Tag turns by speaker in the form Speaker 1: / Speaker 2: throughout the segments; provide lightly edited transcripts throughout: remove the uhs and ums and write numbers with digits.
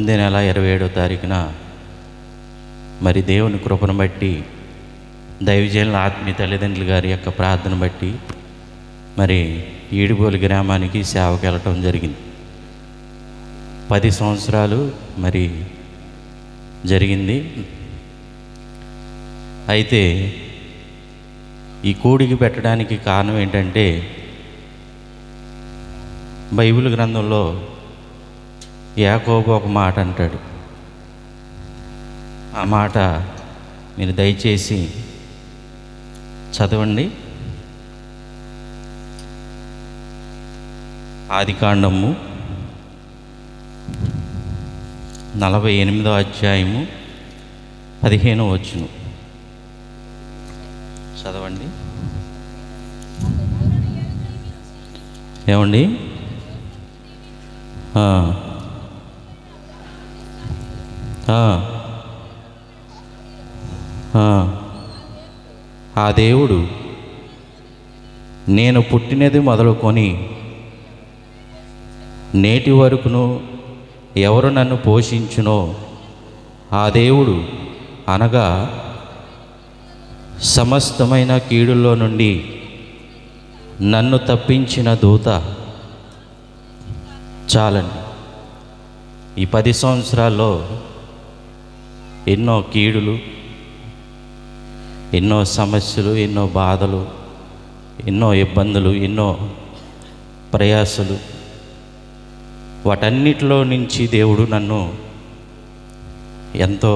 Speaker 1: నెల 27వ తారీఖున మరి దేవుని కృపను బట్టి దైవజనుల ఆత్మీయ తల్లిదండ్రులు గారి యొక్క ప్రార్థన బట్టి మరి ఈడుగోలు గ్రామానికి సేవకు వెళ్ళటం జరిగింది. 10 సంవత్సరాలు మరి జరిగింది. అయితే ఈ కూడికి పెట్టడానికి కారణం ఏంటంటే, బైబిల్ గ్రంథంలో యాకోబు ఒక మాట అంటాడు. ఆ మాట మీరు దయచేసి చదవండి. ఆదికాండము 48వ అధ్యాయము 15వ వచనం చదవండి. ఏమండి? ఆ దేవుడు నేను పుట్టినది మొదలుకొని నేటి వరకును ఎవరు నన్ను పోషించునో ఆ దేవుడు అనగా సమస్తమైన కీడుల్లో నుండి నన్ను తప్పించిన దూత చాలండి. ఈ 10 సంవత్సరాల్లో ఎన్నో కీడులు, ఎన్నో సమస్యలు, ఎన్నో బాధలు, ఎన్నో ఇబ్బందులు, ఎన్నో ప్రయాసలు, వాటన్నిటిలో నుంచి దేవుడు నన్ను ఎంతో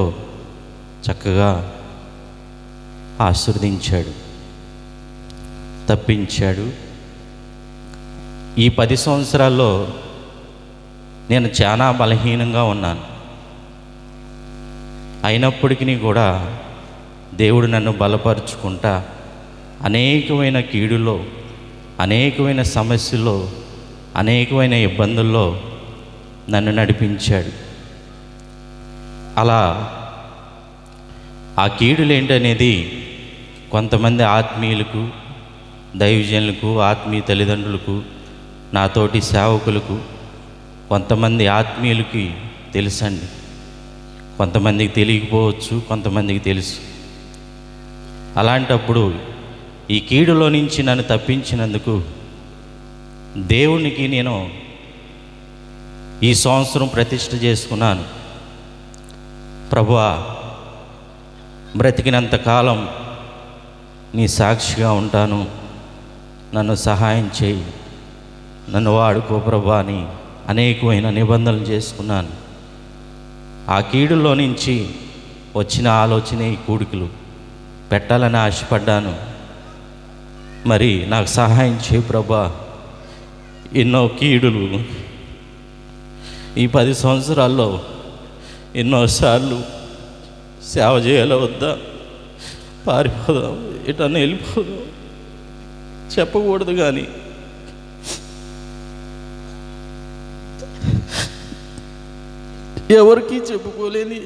Speaker 1: చక్కగా ఆశీర్వదించాడు, తప్పించాడు. ఈ 10 సంవత్సరాల్లో నేను చాలా బలహీనంగా ఉన్నాను. అయినప్పటికీ కూడా దేవుడు నన్ను బలపరుచుకుంటా అనేకమైన కీడులో, అనేకమైన సమస్యల్లో, అనేకమైన ఇబ్బందుల్లో నన్ను నడిపించాడు. అలా ఆ కీడులు ఏంటనేది కొంతమంది ఆత్మీయులకు, దైవజనులకు, ఆత్మీయ తల్లిదండ్రులకు, నాతోటి సేవకులకు, కొంతమంది ఆత్మీయులకి తెలుసండి. కొంతమందికి తెలియకపోవచ్చు, కొంతమందికి తెలుసు. అలాంటప్పుడు ఈ కీడులో నుంచి నన్ను తప్పించినందుకు దేవునికి నేను ఈ సంవత్సరం ప్రతిష్ఠ చేసుకున్నాను. ప్రభువా, బ్రతికినంతకాలం నీ సాక్షిగా ఉంటాను, నన్ను సహాయం చేయి, నన్ను వాడుకో ప్రభువా అని అనేకమైన నిబంధనలు చేసుకున్నాను. ఆ కీడులో నుంచి వచ్చిన ఆలోచన ఈ కూడికలు పెట్టాలని ఆశపడ్డాను. మరి నాకు సహాయం చేయి ప్రభువా. ఎన్నో కీడులు ఈ 10 సంవత్సరాల్లో ఎన్నోసార్లు సేవ చేయాల వద్దా, పారిపోదాం, ఎటన్నా వెళ్ళిపోదాం చెప్పకూడదు, కానీ ఎవరికి చెప్పుకోలేని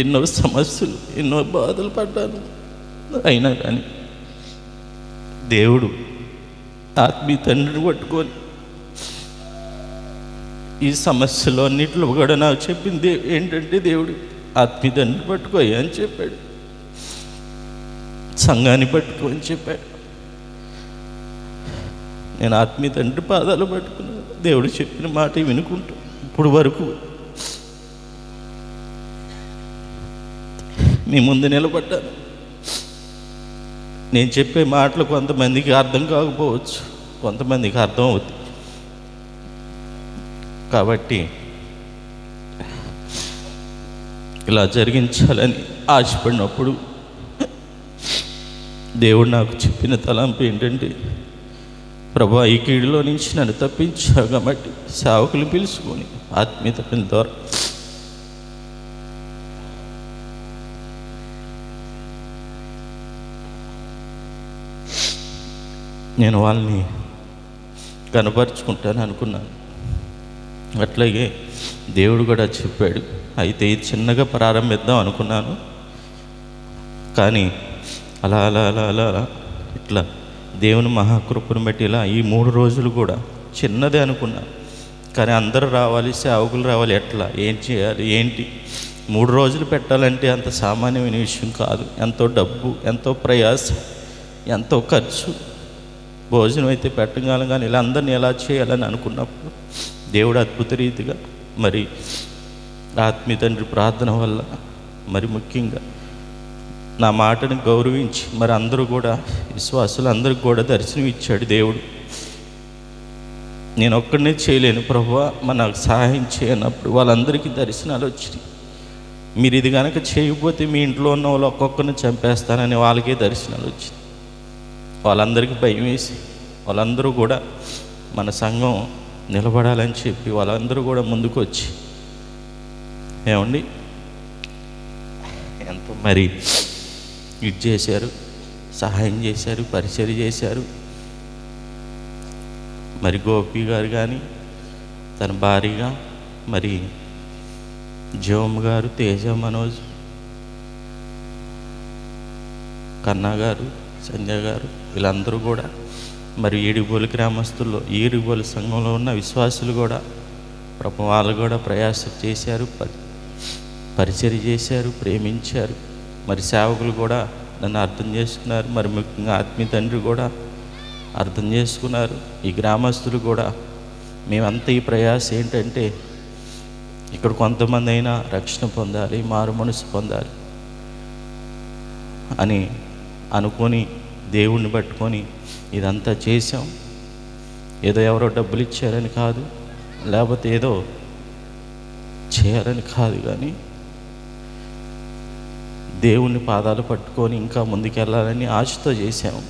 Speaker 1: ఎన్నో సమస్యలు, ఎన్నో బాధలు పడ్డాను. అయినా కానీ దేవుడు ఆత్మీయ తండ్రిని పట్టుకొని ఈ సమస్యలు అన్నింటిలో కూడా నాకు చెప్పింది ఏంటంటే, దేవుడు ఆత్మీయ తండ్రిని పట్టుకోయి అని చెప్పాడు, సంఘాన్ని పట్టుకో అని చెప్పాడు. నేను ఆత్మీయ తండ్రి పాదాలు పట్టుకున్నాను. దేవుడు చెప్పిన మాట వినుకుంటూ ఇప్పుడు వరకు మీ ముందు నిలబడ్డాను. నేను చెప్పే మాటలు కొంతమందికి అర్థం కాకపోవచ్చు, కొంతమందికి అర్థం అవుతుంది. కాబట్టి ఇలా జరిగించాలని ఆశపడినప్పుడు దేవుడు నాకు చెప్పిన తలంపు ఏంటంటే, ప్రభువా, ఈ కీడులో నుంచి నన్ను తప్పించావు కాబట్టి సేవకులు పిలుచుకొని ఆత్మీయత ద్వారా నేను వాళ్ళని కనపరుచుకుంటాను అనుకున్నాను. అట్లాగే దేవుడు కూడా చెప్పాడు. అయితే ఇది చిన్నగా ప్రారంభిద్దాం అనుకున్నాను, కానీ అలా అలా అలా అలా ఇట్లా దేవుని మహాకృపను బట్టి ఇలా ఈ 3 రోజులు కూడా చిన్నదే అనుకున్నా, కానీ అందరూ రావాలి, సేవకులు రావాలి, ఎట్లా, ఏం చేయాలి, ఏంటి? 3 రోజులు పెట్టాలంటే అంత సామాన్యమైన విషయం కాదు. ఎంతో డబ్బు, ఎంతో ప్రయాస, ఎంతో ఖర్చు. భోజనం అయితే పెట్టగలం, కానీ ఇలా అందరినీ ఎలా చేయాలని అనుకున్నప్పుడు దేవుడు అద్భుత రీతిగా మరి ఆత్మీయ తండ్రి ప్రార్థన వల్ల మరి ముఖ్యంగా నా మాటను గౌరవించి మరి అందరూ కూడా విశ్వాసులు అందరికి కూడా దర్శనం ఇచ్చాడు దేవుడు. నేను ఒక్కడనే చేయలేను ప్రభువా, మరి నాకు సహాయం చేయనప్పుడు వాళ్ళందరికీ దర్శనాలు వచ్చినాయి. మీరు ఇది కనుక చేయకపోతే మీ ఇంట్లో ఉన్న వాళ్ళు ఒక్కొక్కరిని చంపేస్తానని వాళ్ళకే దర్శనాలు వచ్చినాయి. వాళ్ళందరికీ భయం వేసి వాళ్ళందరూ కూడా మన సంఘం నిలబడాలని చెప్పి వాళ్ళందరూ కూడా ముందుకు వచ్చి ఏమండి ఎంతో మరి ఇది చేశారు, సహాయం చేశారు, పరిచర్య చేశారు. మరి గోపి గారు కానీ తన భార్యగా మరి జోమ్ గారు, తేజ, మనోజ్, కన్నా గారు, సంజయ్ గారు వీళ్ళందరూ కూడా మరి ఏడుగోలు గ్రామస్తుల్లో, ఏడుగోలు సంఘంలో ఉన్న విశ్వాసులు కూడా పాపం వాళ్ళు కూడా ప్రయాసం చేశారు, పరిచర్య చేశారు, ప్రేమించారు. మరి సేవకులు కూడా నన్ను అర్థం చేసుకున్నారు. మరి ముఖ్యంగా ఆత్మీయ తండ్రి కూడా అర్థం చేసుకున్నారు. ఈ గ్రామస్తులు కూడా మేమంతా ఈ ప్రయాస ఏంటంటే ఇక్కడ కొంతమంది అయినా రక్షణ పొందాలి, మారు మనసు పొందాలి అని అనుకొని దేవుణ్ణి పట్టుకొని ఇదంతా చేసాం. ఏదో ఎవరో డబ్బులు ఇచ్చారని కాదు, లేకపోతే ఏదో చేయాలని కాదు, కానీ దేవుని పాదాలు పట్టుకొని ఇంకా ముందుకెళ్ళాలని ఆశతో చేశాము.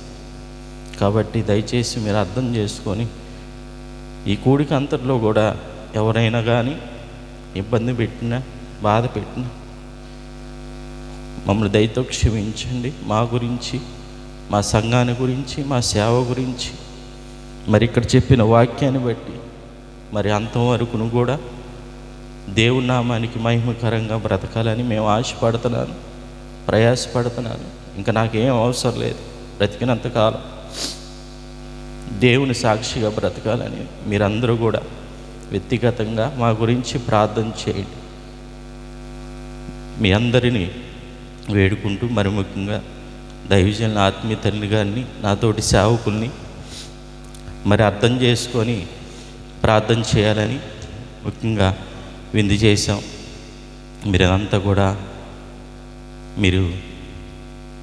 Speaker 1: కాబట్టి దయచేసి మీరు అర్థం చేసుకొని ఈ కూడిక అంతట్లో కూడా ఎవరైనా కానీ ఇబ్బంది పెట్టినా, బాధ పెట్టినా మమ్మల్ని దయతో క్షమించండి. మా గురించి, మా సంఘాన్ని గురించి, మా సేవ గురించి, మరి ఇక్కడ చెప్పిన వాక్యాన్ని బట్టి మరి అంతం వరకును కూడా దేవుని నామానికి మహిమకరంగా బ్రతకాలని మేము ఆశపడుతున్నాను, ప్రయాసపడుతున్నాను. ఇంకా నాకేం అవసరం లేదు, బ్రతికినంతకాలం దేవుని సాక్షిగా బ్రతకాలని మీరందరూ కూడా వ్యక్తిగతంగా మా గురించి ప్రార్థన చేయండి. మీ అందరినీ వేడుకుంటూ మరి ముఖ్యంగా దైవజనుల ఆత్మీయ తండ్రి గారిని, నాతోటి సేవకుల్ని మరి అర్థం చేసుకొని ప్రార్థన చేయాలని ముఖ్యంగా విందు చేశాం. మీరంతా కూడా మీరు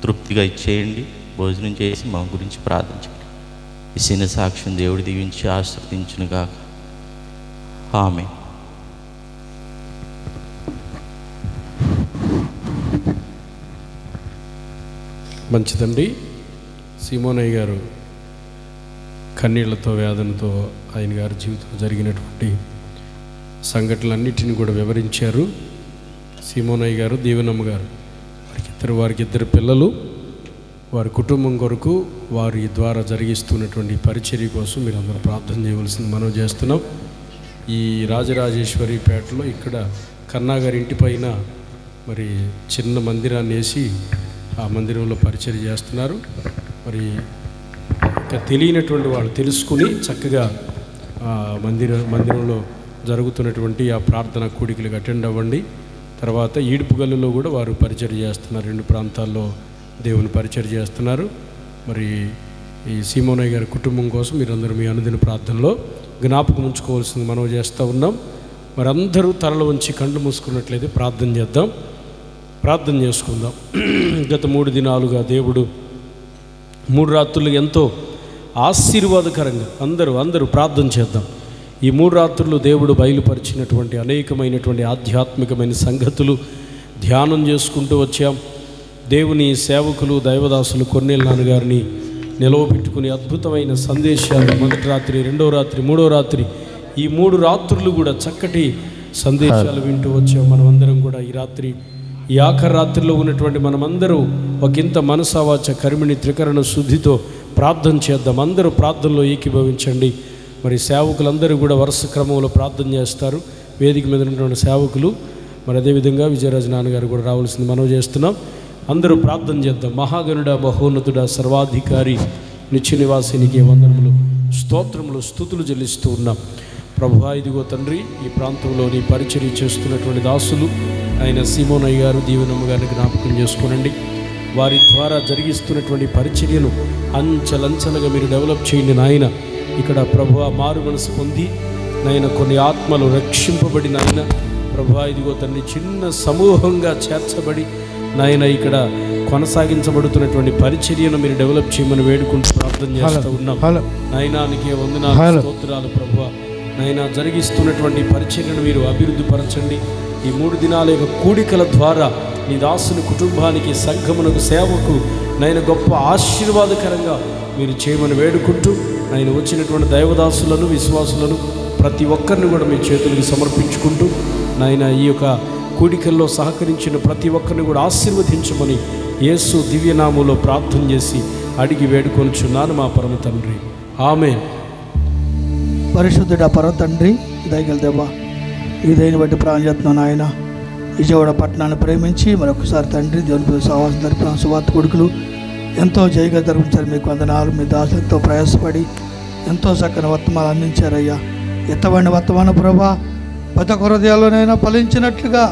Speaker 1: తృప్తిగా ఇచ్చేయండి, భోజనం చేసి మా గురించి ప్రార్థించండి. ఈ చిన్న సాక్ష్యం దేవుడు దీవించి ఆశీర్వదించును గాక. ఆమేన్.
Speaker 2: మంచిదండి. సీమోనయ్య గారు కన్నీళ్లతో, వేదనతో ఆయన గారి జీవితంలో జరిగినటువంటి సంఘటనలన్నిటిని కూడా వివరించారు. సీమోనయ్య గారు, దీవెనమ్మ గారు వారికి ఇద్దరు పిల్లలు, వారి కుటుంబం కొరకు వారి ద్వారా జరిగిస్తున్నటువంటి పరిచర్య కోసం మీరు అందరూ ప్రార్థన చేయవలసింది మనం చేస్తున్నాం. ఈ రాజరాజేశ్వరిపేటలో ఇక్కడ కన్నా గారి ఇంటి పైన మరి చిన్న మందిరాన్ని వేసి ఆ మందిరంలో పరిచర్య చేస్తున్నారు. మరి ఇంకా తెలియనటువంటి వాళ్ళు తెలుసుకుని చక్కగా మందిరంలో జరుగుతున్నటువంటి ఆ ప్రార్థన కూడికలకు అటెండ్ అవ్వండి. తర్వాత ఈడుపుగల్లులో కూడా వారు పరిచర్య చేస్తున్నారు. 2 ప్రాంతాల్లో దేవుని పరిచర్య చేస్తున్నారు. మరి ఈ సీమోనయ్య గారి కుటుంబం కోసం మీరందరూ మీ అనుదిన ప్రార్థనలో జ్ఞాపకం ఉంచుకోవాల్సింది మనం చేస్తూ ఉన్నాం. మరి అందరూ తలలు వంచి కళ్ళు మూసుకున్నట్లయితే ప్రార్థన చేద్దాం, ప్రార్థన చేసుకుందాం. గత 3 దినాలుగా దేవుడు 3 రాత్రులు ఎంతో ఆశీర్వాదకరంగా అందరూ ప్రార్థన చేద్దాం. ఈ 3 రాత్రులు దేవుడు బయలుపరిచినటువంటి అనేకమైనటువంటి ఆధ్యాత్మికమైన సంగతులు ధ్యానం చేసుకుంటూ వచ్చాం. దేవుని సేవకులు, దైవదాసులు కొన్నేళ్ళ నాన్నగారిని నిలవబెట్టుకుని అద్భుతమైన సందేశాలు, మొదటి రాత్రి, 2వ రాత్రి, 3వ రాత్రి, ఈ 3 రాత్రులు కూడా చక్కటి సందేశాలు వింటూ వచ్చాం. మనమందరం కూడా ఈ రాత్రి, ఈ ఆఖరి రాత్రిలో ఉన్నటువంటి మనమందరూ ఒకంత మనసావాచ కర్మిణి త్రికరణ శుద్ధితో ప్రార్థన చేద్దాం. అందరూ ప్రార్థనలో ఏకీభవించండి. మరి సేవకులందరూ కూడా వరుస క్రమంలో ప్రార్థన చేస్తారు. వేదిక మీద ఉన్నటువంటి సేవకులు, మరి అదేవిధంగా విజయరాజు నాన్నగారు కూడా రావాల్సింది మనం చేస్తున్నాం. అందరూ ప్రార్థన చేద్దాం. మహాగణుడ, మహోన్నతుడ, సర్వాధికారి, నిత్య నివాసినికి వందనములు, స్తోత్రములు, స్తుతులు చెల్లిస్తూ ఉన్నాం. ప్రభువా ఇదిగో తండ్రి, ఈ ప్రాంతంలో నీ పరిచర్య చేస్తున్నటువంటి దాసులు ఆయన సీమోనయ్య గారు, దీవెనమ్మ గారిని జ్ఞాపకం చేసుకోనండి. వారి ద్వారా జరిగిస్తున్నటువంటి పరిచర్యను అంచెలంచెలుగా మీరు డెవలప్ చేయండి నాయన. ఇక్కడ ప్రభువా మారు మనసు పొంది నాయన కొన్ని ఆత్మలు రక్షింపబడి నాయన ప్రభువా ఇదిగో తండ్రి చిన్న సమూహంగా చేర్చబడి నాయన ఇక్కడ కొనసాగించబడుతున్నటువంటి పరిచర్యను మీరు డెవలప్ చేయమని వేడుకుంటూ ప్రార్థన చేస్తూ ఉన్నాం. నాయనానికి వందనాలు, స్తోత్రాలు ప్రభువా. నాయన జరిగిస్తున్నటువంటి పరిచర్యను మీరు అభివృద్ధి పరచండి. ఈ 3 దినాల యొక్క కూడికల ద్వారా నీ దాసుని కుటుంబానికి, సంఘమునకు, సేవకు నాయన గొప్ప ఆశీర్వాదకరంగా మీరు చేయమని వేడుకుంటూ ఆయన వచ్చినటువంటి దైవదాసులను, విశ్వాసులను ప్రతి ఒక్కరిని కూడా మీ చేతులకు సమర్పించుకుంటూ నాయన ఈ యొక్క కూడికల్లో సహకరించిన ప్రతి ఒక్కరిని కూడా ఆశీర్వదించమని యేసు దివ్యనామంలో ప్రార్థన చేసి అడిగి వేడుకొనుచున్నాను మా పరమ తండ్రి. ఆమేన్.
Speaker 3: పరిశుద్ధుడా పరమ తండ్రి, దయగల దేవా, ఈ దయని బట్టి ప్రాణయత్నం నాయన విజయవాడ పట్టణాన్ని ప్రేమించి మరొకసారి తండ్రి దేవుని సహవాసం జరిపిన సువార్త కొడుకులు ఎంతో జయగా జరిపించారు. మీకు వందనాలు. మీ దాసులతో ప్రయాసపడి ఎంతో చక్కని వర్తమానాలు అందించారయ్యా. ఎత్తబడిన వర్తమాన ప్రభా ప్రతి ఒక్క హృదయాల్లోనైనా ఫలించినట్లుగా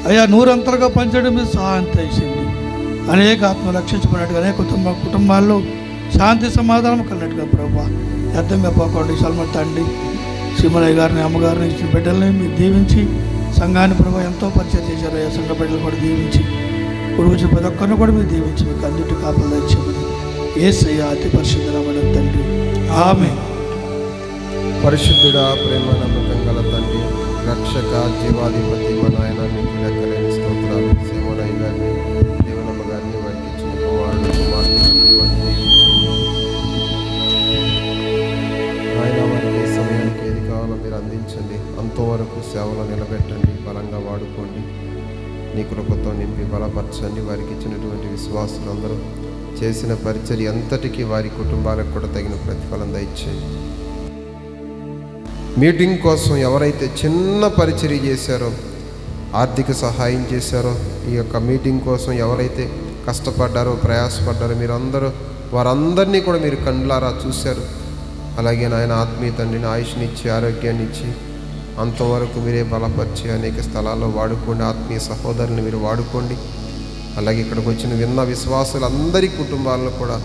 Speaker 3: అయ్యా నూరంతలుగా పంచడం మీద సహాయం చేసింది. అనేక ఆత్మలు రక్షించబడినట్టుగా అనేక కుటుంబాల్లో శాంతి సమాధానం కలిగినట్టుగా ప్రభా అర్థంగా పోకండి. సల్మన్ తండ్రి సీమలయ్య గారిని, అమ్మగారిని, ఇచ్చిన బిడ్డల్ని మీరు దీవించి సంఘాన్ని ప్రభావ ఎంతో పరిచయం చేశారు. అయ్యా సంఘ బిడ్డలు కూడా దీవించి వచ్చిన ప్రతి ఒక్కరిని కూడా మీరు దీవించి మీకు అందుటి కాపులు తెచ్చామని యేసయ్య అతి పరిశుద్ధమైన తండ్రి. ఆమేన్.
Speaker 4: పరిశుద్ధుడా, ప్రేమ నమ్మకం గల తండ్రి, రక్షక, జీవాధిపతి మా నాయన మీకు లెక్కలేని స్తోత్రాలు. సీమోనయ్య గారిని, దేవనమ్మ గారిని, వారికి ఇచ్చిన కుమారుడు, ఆయన వారికి ఏ సమయానికి ఏది కావాలో మీరు అందించండి. అంతవరకు సేవలో నిలబెట్టండి, బలంగా వాడుకోండి. నీ కృపతో నింపి బలపరచండి. వారికి ఇచ్చినటువంటి విశ్వాసులందరూ చేసిన పరిచర్య అంతటికీ వారి కుటుంబాలకు కూడా తగిన ప్రతిఫలం దయచేయండి. మీటింగ్ కోసం ఎవరైతే చిన్న పరిచర్య చేశారో, ఆర్థిక సహాయం చేశారో, ఈ యొక్క మీటింగ్ కోసం ఎవరైతే కష్టపడ్డారో, ప్రయాసపడ్డారో మీరందరూ వారందరినీ కూడా మీరు కండ్లారా చూశారు. అలాగే నాయన ఆత్మీయ తండ్రిని ఆయుష్నిచ్చి, ఆరోగ్యాన్ని ఇచ్చి అంతవరకు మీరే బలపరిచి అనేక స్థలాల్లో వాడుకోండి. ఆత్మీయ సహోదరుని మీరు వాడుకోండి. అలాగే ఇక్కడికి వచ్చిన విన్న విశ్వాసులందరి కుటుంబాలను కూడా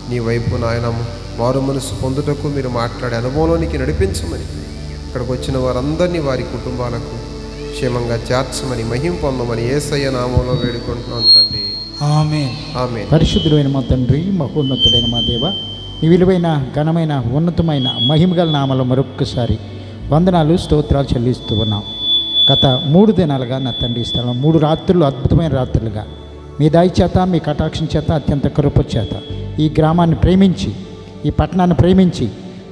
Speaker 4: నీ వైపు నాయన మారు మనసు పొందుటకు మీరు మాట్లాడే అనుభవంలోనికి నడిపించమని, ఇక్కడికి వచ్చిన వారందరినీ వారి కుటుంబాలకు క్షేమంగా చేర్చమని, మహిమ పొందమని యేసయ్య నామంలో వేడుకుంటున్నాం తండ్రి.
Speaker 3: ఆమేన్.
Speaker 4: ఆమేన్.
Speaker 5: పరిశుద్ధుడైన మా తండ్రి, మహోన్నతుడైన మా దేవ, నీ విలువైన, ఘనమైన, ఉన్నతమైన, మహిమగల నామలో మరొక్కసారి వందనాలు, స్తోత్రాలు చెల్లిస్తూ ఉన్నాం. గత 3 దినాలుగా నా తండ్రి స్థలం 3 రాత్రులు అద్భుతమైన రాత్రులుగా మీ దయ చేత, మీ కటాక్షం చేత, అత్యంత కృప చేత ఈ గ్రామాన్ని ప్రేమించి, ఈ పట్టణాన్ని ప్రేమించి,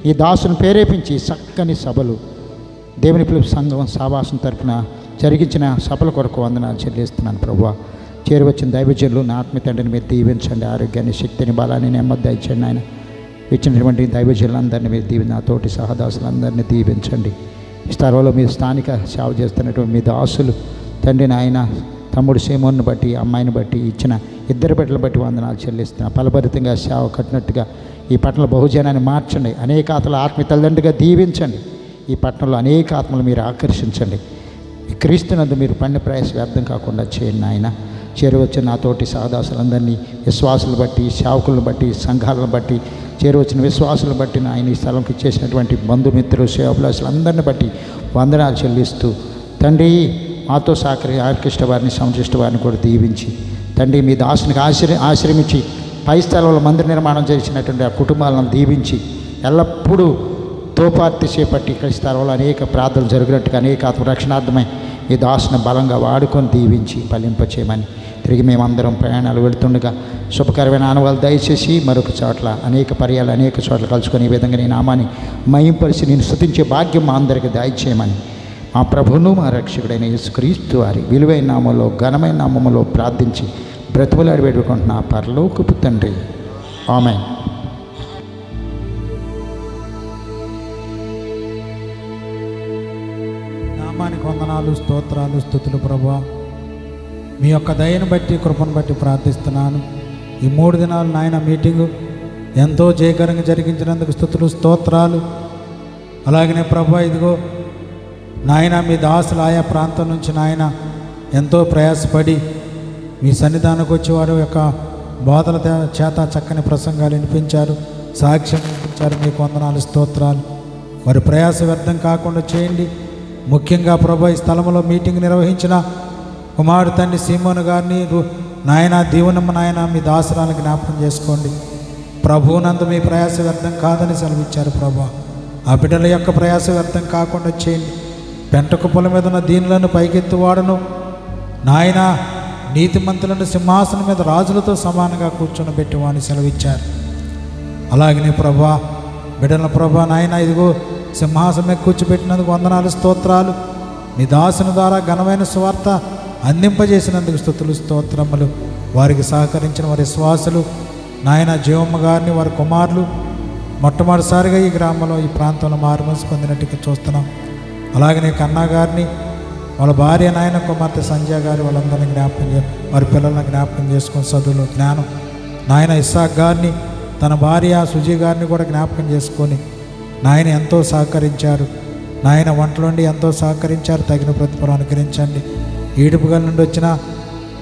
Speaker 5: ఈ దాసును ప్రేరేపించి చక్కని సభలు దేవుని పిలుపు సంఘం సావాసం తరపున జరిగించిన సభల కొరకు వందనాలు చెల్లిస్తున్నాను ప్రభువా. చేరువచ్చిన దైవజనులు నా ఆత్మీయ తండ్రిని మీరు దీవించండి. ఆరోగ్యాన్ని, శక్తిని, బలాన్ని, నెమ్మది ఇచ్చండి. ఆయన ఇచ్చినటువంటి దైవజనులందరినీ మీరు దీవించి, నా తోటి సహదాసులందరినీ దీవించండి. ఈ స్థలంలో మీరు స్థానిక సేవ చేస్తున్నటువంటి మీ దాసులు తండ్రి నాయన తమ్ముడు సీమోన్ను బట్టి, అమ్మాయిని బట్టి, ఇచ్చిన 2 బిడ్డలు బట్టి వందనాలు చెల్లిస్తున్నా. ఫలభరితంగా సేవ కట్టినట్టుగా ఈ పట్టణంలో బహుజనాన్ని మార్చండి. అనేక ఆత్మల ఆత్మీయ తల్లిదండ్రులుగా దీవించండి. ఈ పట్టణంలో అనేక ఆత్మలు మీరు ఆకర్షించండి. ఈ క్రీస్తునందు మీరు పడిన ప్రయాస వ్యర్థం కాకుండా చేయండి ఆయన. చేరువచ్చిన నాతోటి సహదాసులందరినీ, విశ్వాసులు బట్టి, సేవకులను బట్టి, సంఘాలను బట్టి, చేరువచ్చిన విశ్వాసులను బట్టి ఆయన ఈ స్థలంకి ఇచ్చేసినటువంటి బంధుమిత్రులు, సేవకులందరిని బట్టి వందనాలు చెల్లిస్తూ తండ్రి మాతో ఆర్కిష్ట వారిని, సంశిష్ట వారిని కూడా దీవించి తండ్రి మీ దాసునికి ఆశ్రమించి పై స్థలంలో మందిర నిర్మాణం చేసినటువంటి ఆ కుటుంబాలను దీవించి ఎల్లప్పుడూ తోపార్తి చేపట్టి ఇక్కడ స్థలంలో అనేక ప్రార్థనలు జరిగినట్టుగా అనేక ఆత్మరక్షణార్థమై ఈ దాసుని బలంగా వాడుకొని దీవించి ఫలింపచేయమని, తిరిగి మేమందరం ప్రయాణాలు వెళుతుండగా శుభకరమైన ఆనవాళ్ళు దయచేసి మరొక చోట్ల అనేక పర్యాలు అనేక చోట్ల కలుసుకొని ఈ విధంగా నీ నామాన్ని మహింపరిచి నేను స్తుతించే భాగ్యం మా అందరికీ దయచేయమని మా ప్రభువును మా రక్షకుడైన యేసుక్రీస్తు వారి విలువైన నామంలో, ఘనమైన నామములో ప్రార్థించి బ్రతుకులాడి పెట్టుకుంటున్న పరలోకపు తండ్రి. ఆమేన్.
Speaker 6: నామానికి వందనాలు, స్తోత్రాలు, స్తుతులు ప్రభువా. మీ యొక్క దయను బట్టి, కృపను బట్టి ప్రార్థిస్తున్నాను. ఈ 3 దినాలు నాయన మీటింగు ఎంతో జయకరంగా జరిగించినందుకు స్తుతులు, స్తోత్రాలు. అలాగనే ప్రభా ఇదిగో నాయన మీ దాసులు ఆయా ప్రాంతం నుంచి నాయన ఎంతో ప్రయాసపడి మీ సన్నిధానికి వచ్చి వారి యొక్క బోధల చేత చక్కని ప్రసంగాలు వినిపించారు, సాక్ష్యం వినిపించారు. మీకు వందనాలు, స్తోత్రాలు. వారి ప్రయాస వ్యర్థం కాకుండా చేయండి. ముఖ్యంగా ప్రభా ఈ స్థలంలో మీటింగ్ నిర్వహించిన కుమారుడు తండ్రి సీమోను గారిని నాయన దీవెనమ్మ నాయన మీ దాసరాలను జ్ఞాపకం చేసుకోండి. ప్రభువునందు మీ ప్రయాస వ్యర్థం కాదని సెలవిచ్చారు ప్రభా. ఆ బిడ్డల యొక్క ప్రయాస వ్యర్థం కాకుండా చేయండి. పెంట కుప్పల మీద ఉన్న దీనులను పైకెత్తువాడును నాయన నీతిమంతులను సింహాసనం మీద రాజులతో సమానంగా కూర్చొని వాడిని సెలవిచ్చారు. అలాగనే ప్రభా బిడ్డల ప్రభా నాయన ఇదిగో సింహాసనం కూర్చోబెట్టినందుకు వందనాలు, స్తోత్రాలు. మీ దాసుని ద్వారా ఘనమైన సువార్త అందింపజేసినందుకు స్తుతులు, స్తోత్రములు. వారికి సహకరించిన వారి విశ్వాసులు నాయన జీవమ్మ గారిని వారి కుమారులు మొట్టమొదటిసారిగా ఈ గ్రామంలో ఈ ప్రాంతంలో మారుమనసు పొందినట్టుగా చూస్తున్నాం. అలాగనే కన్నా గారిని వాళ్ళ భార్య నాయన కుమార్తె సంజయ్ గారి వాళ్ళందరినీ జ్ఞాపకం వారి పిల్లలను జ్ఞాపకం చేసుకొని చదువులో జ్ఞానం నాయన ఇస్సాక్ గారిని తన భార్య సుజీ గారిని కూడా జ్ఞాపకం చేసుకొని నాయన ఎంతో సహకరించారు. నాయన వంటలోండి ఎంతో సహకరించారు. తగిన ప్రతిఫలం అనుకరించండి. ఈడుపుగల నుండి వచ్చిన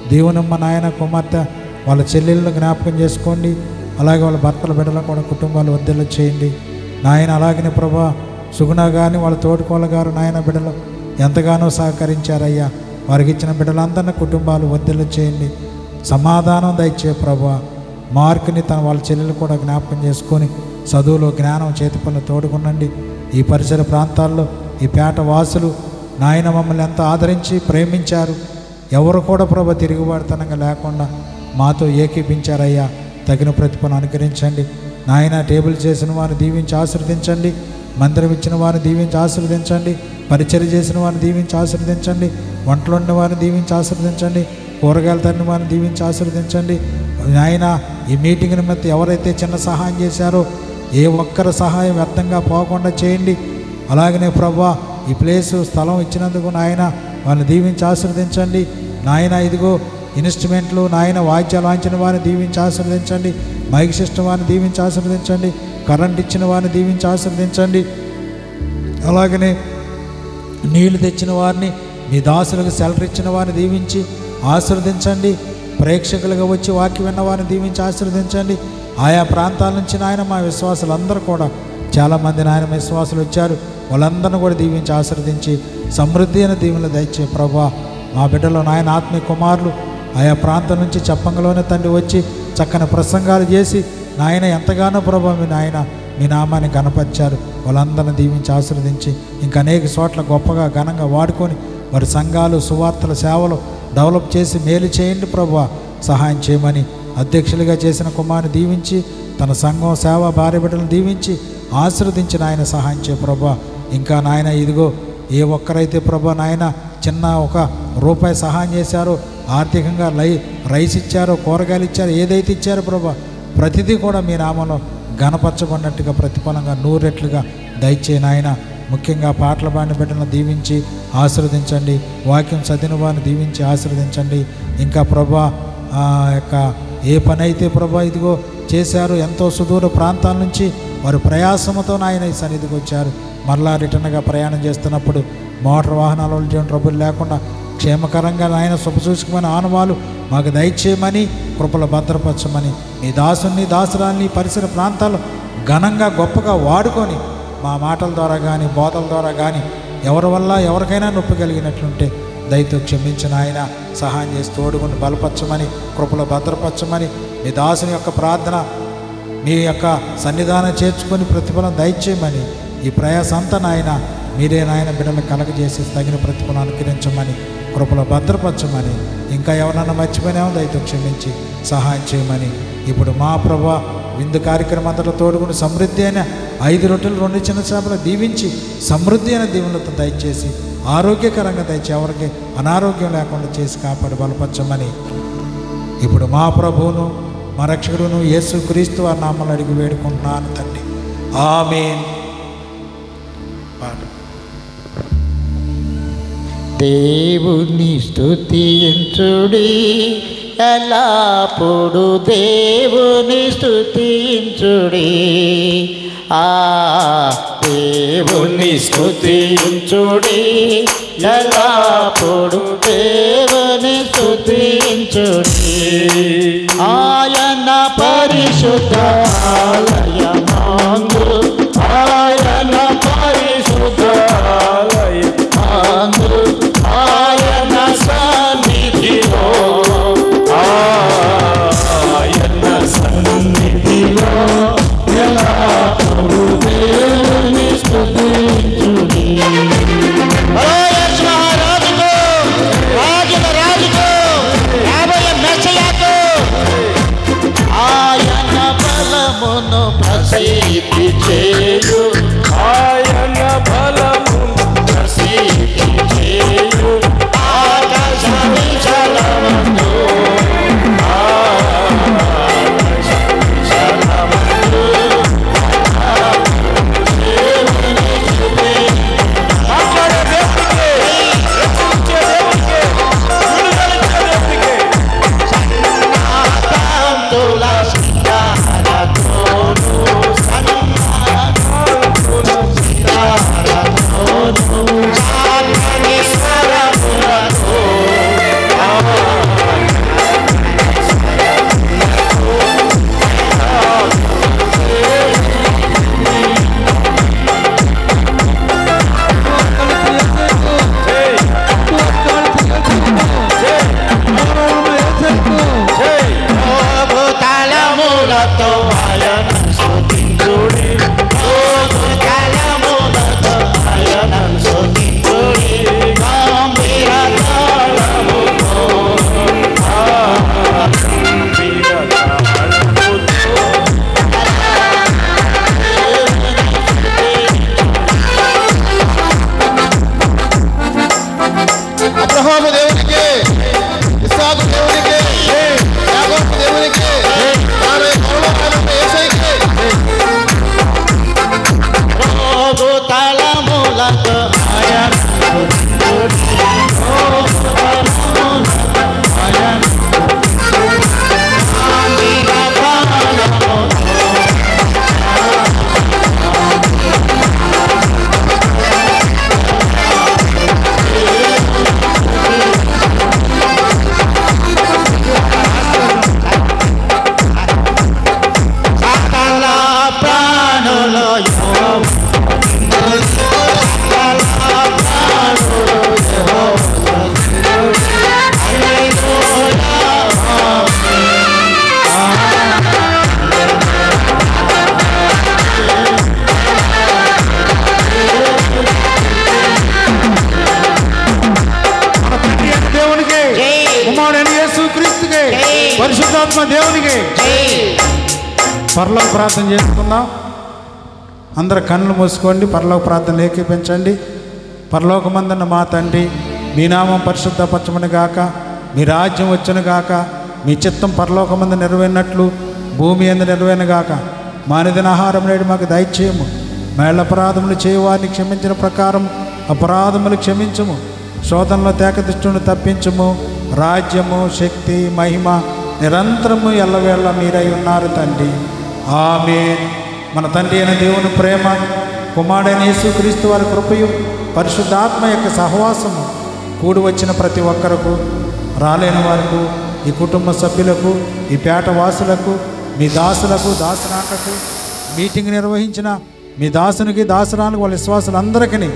Speaker 6: దీవెనమ్మ నాయన కుమార్తె వాళ్ళ చెల్లెళ్ళను జ్ఞాపకం చేసుకోండి. అలాగే వాళ్ళ భర్తల బిడ్డలను కూడా కుటుంబాలు వర్ధిల్ల చేయండి నాయన. అలాగనే ప్రభా సుగుణ గారిని వాళ్ళ తోడుకోళ్ళ గారు నాయన బిడ్డలు ఎంతగానో సహకరించారయ్యా. వారికి ఇచ్చిన బిడ్డలందరినీ కుటుంబాలు వర్ధిల్ల చేయండి. సమాధానం దయచే ప్రభా. మార్కుని వాళ్ళ చెల్లెలు కూడా జ్ఞాపకం చేసుకొని చదువులో జ్ఞానం చేతి పనులు తోడుకునండి. ఈ పరిసర ప్రాంతాల్లో ఈ పేట వాసులు నాయన మమ్మల్ని ఎంతో ఆదరించి ప్రేమించారు. ఎవరు కూడా ప్రభా తిరుగుబాటుతనంగా లేకుండా మాతో ఏకీపించారయ్యా. తగిన ప్రతిఫలం అనుకరించండి నాయన. టేబుల్ చేసిన వారిని దీవించి ఆశీర్వదించండి. మందిరం ఇచ్చిన వారిని దీవించి ఆశీర్వదించండి. పరిచర్య చేసిన వారిని దీవించి ఆశీర్వదించండి. వంటలు వండిన వారిని దీవించి ఆశీర్వదించండి. కూరగాయలు తరిన వారిని దీవించి ఆశీర్వదించండి నాయన. ఈ మీటింగ్ నిమిత్తం ఎవరైతే చిన్న సహాయం చేశారో ఏ ఒక్కరి సహాయం వ్యర్థంగా పోకుండా చేయండి. అలాగనే ప్రభా ఈ ప్లేసు స్థలం ఇచ్చినందుకు నాయన వాళ్ళని దీవించి ఆశీర్వదించండి నాయన. ఇదిగో ఇన్స్ట్రుమెంట్లు నాయన వాయిద్యాలు వాయించిన వారిని దీవించి ఆశీర్వదించండి. మైక్ సిస్టమ్ వారిని దీవించి ఆశీర్వదించండి. కరెంట్ ఇచ్చిన వారిని దీవించి ఆశీర్వదించండి. అలాగనే నీళ్లు తెచ్చిన వారిని మీ దాసులకు సెలరీ ఇచ్చిన వారిని దీవించి ఆశీర్వదించండి. ప్రేక్షకులుగా వచ్చి వాక్యం విన్న వారిని దీవించి ఆశీర్వదించండి. ఆయా ప్రాంతాల నుంచి నాయన మా విశ్వాసులందరూ కూడా చాలామంది నాయన విశ్వాసులు వచ్చారు. వాళ్ళందరినీ కూడా దీవించి ఆశీర్వదించి సమృద్ధి అయిన దీవెనలు దయచే ప్రభా. మా బిడ్డలో నాయన ఆత్మీయ కుమారులు ఆయా ప్రాంతం నుంచి చెప్పంగలోనే తండ్రి వచ్చి చక్కని ప్రసంగాలు చేసి నాయన ఎంతగానో ప్రభా మీ నాయన మీ నామాన్ని గణపరిచారు. వాళ్ళందరినీ దీవించి ఆశీర్వదించి ఇంకా అనేక చోట్ల గొప్పగా ఘనంగా వాడుకొని వారి సంఘాలు సువార్తల సేవలు డెవలప్ చేసి మేలు చేయండి ప్రభా. సహాయం చేయమని అధ్యక్షులుగా చేసిన కుమారుని దీవించి తన సంఘం సేవ భార్య బిడ్డలను దీవించి ఆశీర్వదించిన ఆయన సహాయం చేయ ప్రభా. ఇంకా నాయన ఇదిగో ఏ ఒక్కరైతే ప్రభా నాయన చిన్న ఒక రూపాయి సహాయం చేశారో, ఆర్థికంగా రైస్ ఇచ్చారో, కూరగాయలు ఇచ్చారో, ఏదైతే ఇచ్చారో ప్రభా ప్రతిదీ కూడా మీ నామంలో గణపరచబడినట్టుగా ప్రతిఫలంగా 100 రెట్లుగా దయచేయని ఆయన. ముఖ్యంగా పాటల పాడిన బిడ్డలను దీవించి ఆశీర్వదించండి. వాక్యం చదివిన వారిని దీవించి ఆశీర్వదించండి. ఇంకా ప్రభా యొక్క ఏ పని అయితే ప్రభా ఇదిగో చేశారు, ఎంతో సుదూర ప్రాంతాల నుంచి వారి ప్రయాసముతో నాయన ఈ సన్నిధికి వచ్చారు. మరలా రిటర్న్గా ప్రయాణం చేస్తున్నప్పుడు మోటార్ వాహనాలు ట్రబుల్ లేకుండా క్షేమకరంగా నాయన శుభసూచకమైన ఆనవాలు మాకు దయచేయమని కృపలు భద్రపరచమని మీ దాసుని దాసురాల్ని పరిసర ప్రాంతాల్లో ఘనంగా గొప్పగా వాడుకొని మా మాటల ద్వారా కానీ బోధల ద్వారా కానీ ఎవరి వల్ల ఎవరికైనా నొప్పి కలిగినట్లుంటే దయతో క్షమించిన ఆయన సహాయం చేసి తోడుకొని బలపరచమని కృపలో భద్రపరచమని మీ దాసుని యొక్క ప్రార్థన మీ యొక్క సన్నిధానం చేర్చుకొని ప్రతిఫలం దయచేయమని ఈ ప్రయాస అంతా నాయన మీరే నాయన బిడ్డలు కలగజేసి తగిన ప్రతిఫలం అనుకరించమని కృపలో భద్రపరచమని ఇంకా ఎవరన్నా మర్చిపోయినామో దయతో క్షమించి సహాయం చేయమని ఇప్పుడు మా ప్రభా విందు కార్యక్రమం అంతలో తోడుకుని సమృద్ధి అయిన 5 రొట్టెలు 2 చిన్న చేపలు దీవించి సమృద్ధి అయిన దీవులతో దయచేసి ఆరోగ్యకరంగా దయచేసి ఎవరికి అనారోగ్యం లేకుండా చేసి కాపాడి బలపరచమని ఇప్పుడు మా ప్రభువును మా రక్షకుడును యేసు క్రీస్తు వారి నామములో అడిగి వేడుకుంటున్నాను తండ్రి. ఆమేన్.
Speaker 5: దేవుని స్తుతించుడి ఎల్లప్పుడు దేవుని స్తుతించుడి. ఆ దేవుని స్తుతించుడి, ఎల్లప్పుడు దేవుని స్తుతించుడి. ఆయన పరిశుద్ధ ఆలయమందు, ఆయన పరిశుద్ధ ఆలయమందు, ఆయన సన్నిధిలో, ఆయన సన్నిధిలో ఎల్లప్పుడు దేవుని స్తుతించుడి. రాజుకు, రాజుల రాజుకు, రాబోయే మెస్సయాకు ఆయన బలమును ప్రసిద్ధి చేయు, ఆయన బలమును ప్రసిద్ధి చేయు. ఆకాశ విశాలమందు, ఆకాశ విశాలమందు దేవుని స్తుతి. మాట్లాడే దేవునికి, రక్షించే దేవునికి, విడుదలిచ్చే దేవునికి సన్నాహంతుల సితారతోను, సన్నాహంతుల సితారతోను, చాలని స్వరములతో, తాళములతో ఆయన స్తుతించుడి, తాళములతో ఆయన స్తుతించుడి. గంభీర తాళముతో, గంభీర తాళముతో
Speaker 4: అబ్రహాము దేవునికి, ఇస్సాకు దేవునికి, యాకోబు దేవునికి, యేసయ్యకి
Speaker 5: తాళములతో ఆయన స్తుతించుడి, ఆయన గంభీర తాళముతో సకల ప్రాణులు
Speaker 6: దేవునికి, కుమారుడైన యేసుక్రీస్తుకి, పరిశుద్ధాత్మ దేవునికి పరలోక ప్రార్థన చేసుకుందాం. అందరు కన్నులు మూసుకోండి, పరలోక ప్రార్థనలు ఏకీపించండి. పరలోకమందున్న మా తండ్రి, మీ నామం పరిశుద్ధపరచమని గాక, మీ రాజ్యం వచ్చును గాక, మీ చిత్తం పరలోకమందు నెరవేరినట్లు భూమి యందు నెరవేరును గాక. మా అనుదిన ఆహారం నేడు మాకు దయచేయము. మేళ్ళ అపరాధములు చేయవారిని క్షమించిన ప్రకారం అపరాధములు క్షమించుము. శోధనలో తేకదిష్టును తప్పించుము. రాజ్యము, శక్తి, మహిమ నిరంతరము ఎల్లవేళ మీరై ఉన్నారు తండ్రి. ఆమేన్. మన తండ్రి అయిన దేవుని ప్రేమ, కుమారుడైన యేసుక్రీస్తు వారి కృపయు, పరిశుద్ధాత్మ యొక్క సహవాసము కూడి వచ్చిన ప్రతి ఒక్కరకు, రాలేని వారికి, ఈ కుటుంబ సభ్యులకు, ఈ పేట వాసులకు, మీ దాసులకు, దాసరాకకు, మీటింగ్ నిర్వహించిన మీ దాసునికి, దాసరానికి, వాళ్ళ విశ్వాసులందరికీ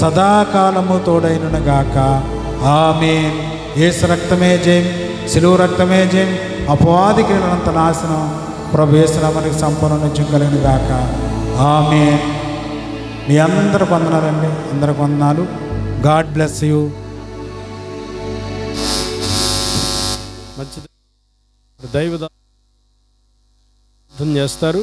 Speaker 6: సదాకాలము తోడైనగాక. ఆమేన్. యేసు రక్తమే జయం, శిలువ రక్తమే జయం, అపవాది క్రియలంత నాశనం. ప్రభు యేసు నామమునకు సంపూర్ణ నిత్యం కలుగును గాక. ఆమేన్. మీ అందరికి వందనాలండి, అందరికి వందనాలు. God bless you.
Speaker 2: మంచిది. దైవ ప్రార్థన చేస్తారు.